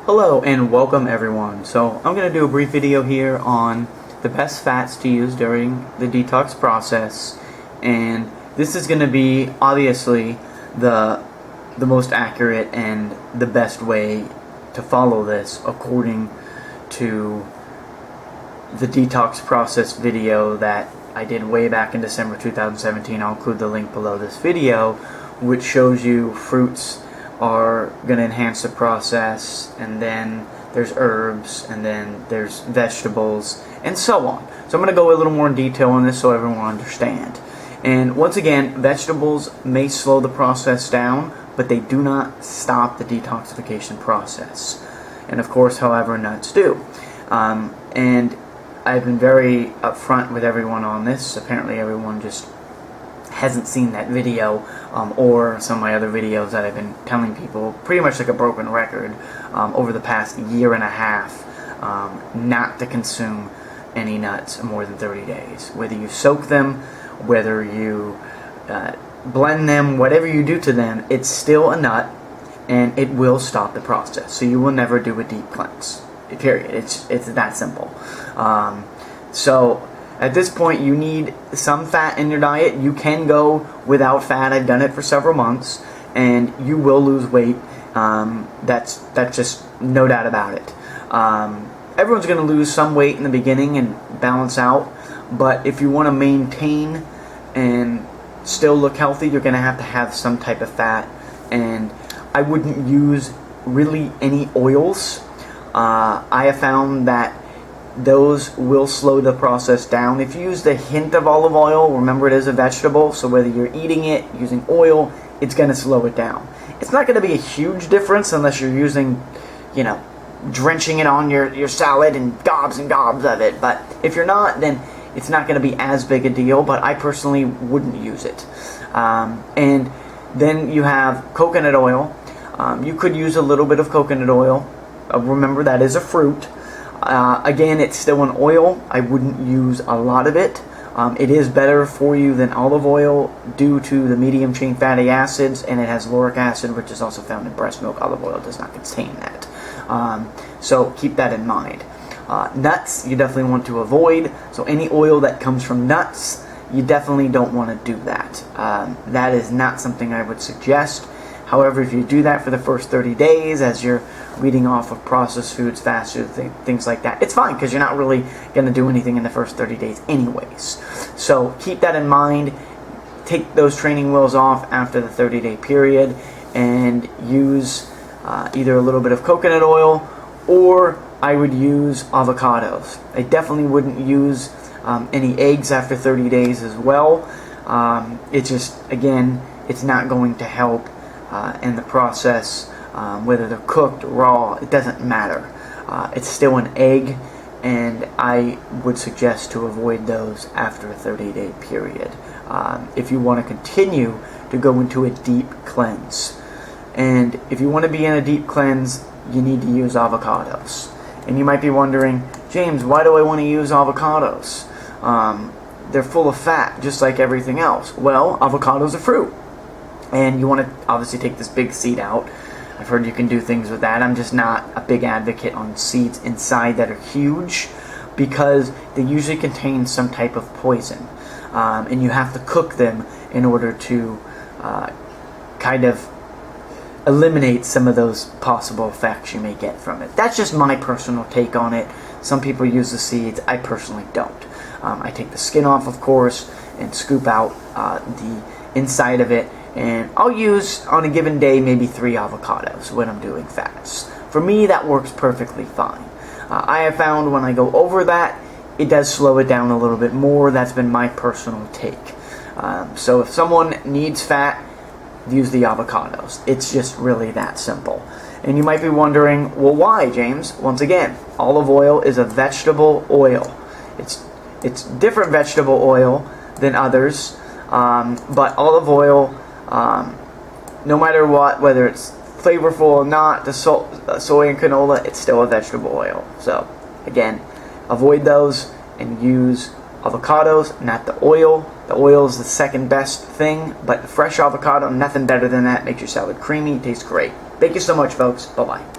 Hello and welcome everyone. So I'm going to do a brief video here on the best fats to use during the detox process, and this is going to be obviously the most accurate and the best way to follow this according to the detox process video that I did way back in December 2017. I'll include the link below this video, which shows you fruits are going to enhance the process, and then there's herbs, and then there's vegetables, and so on. So I'm going to go a little more in detail on this so everyone will understand. And once again, vegetables may slow the process down, but they do not stop the detoxification process. And of course, however, nuts do. And I've been very upfront with everyone on this. Apparently everyone just hasn't seen that video, or some of my other videos that I've been telling people, pretty much like a broken record, over the past year and a half, not to consume any nuts more than 30 days. Whether you soak them, whether you blend them, whatever you do to them, it's still a nut, and it will stop the process. So you will never do a deep cleanse. Period. It's that simple. So at this point, you need some fat in your diet. You can go without fat. I've done it for several months, and you will lose weight. That's just no doubt about it. Everyone's going to lose some weight in the beginning and balance out, but if you want to maintain and still look healthy, you're going to have some type of fat. And I wouldn't use really any oils. I have found that those will slow the process down. If you use a hint of olive oil, remember it is a vegetable, so whether you're eating it, using oil, it's going to slow it down. It's not going to be a huge difference unless you're using, drenching it on your salad and gobs of it. But if you're not, then it's not going to be as big a deal, but I personally wouldn't use it. And then you have coconut oil. You could use a little bit of coconut oil. Remember, that is a fruit. Again, it's still an oil. I wouldn't use a lot of it. It is better for you than olive oil due to the medium chain fatty acids, and it has lauric acid, which is also found in breast milk. Olive oil does not contain that. So keep that in mind. Nuts, you definitely want to avoid. So any oil that comes from nuts, you definitely don't want to do that. That is not something I would suggest. However, if you do that for the first 30 days as you're weeding off of processed foods, fast food, things like that, it's fine because you're not really going to do anything in the first 30 days anyways. So keep that in mind. Take those training wheels off after the 30-day period and use either a little bit of coconut oil, or I would use avocados. I definitely wouldn't use any eggs after 30 days as well. It just, again, it's not going to help in the process, whether they're cooked, raw, it doesn't matter. It's still an egg, and I would suggest to avoid those after a 30-day period if you want to continue to go into a deep cleanse. And if you want to be in a deep cleanse, you need to use avocados. And you might be wondering, James, why do I want to use avocados? They're full of fat, just like everything else. Well, avocado's a fruit, and you want to obviously take this big seed out. I've heard you can do things with that. I'm just not a big advocate on seeds inside that are huge, because they usually contain some type of poison, and you have to cook them in order to kind of eliminate some of those possible effects you may get from it. That's just my personal take on it. Some people use the seeds. I personally don't. I take the skin off, of course, and scoop out the inside of it. And I'll use, on a given day, maybe 3 avocados when I'm doing fats. For me, that works perfectly fine. I have found when I go over that, it does slow it down a little bit more. That's been my personal take. So if someone needs fat, use the avocados. It's just really that simple. And you might be wondering, well, why, James? Once again, olive oil is a vegetable oil. It's different vegetable oil than others, but olive oil, no matter what, whether it's flavorful or not, the soy and canola, it's still a vegetable oil. So again, avoid those and use avocados, not the oil. The oil is the second best thing, but fresh avocado, nothing better than that. Makes your salad creamy, tastes great. Thank you so much, folks. Bye-bye.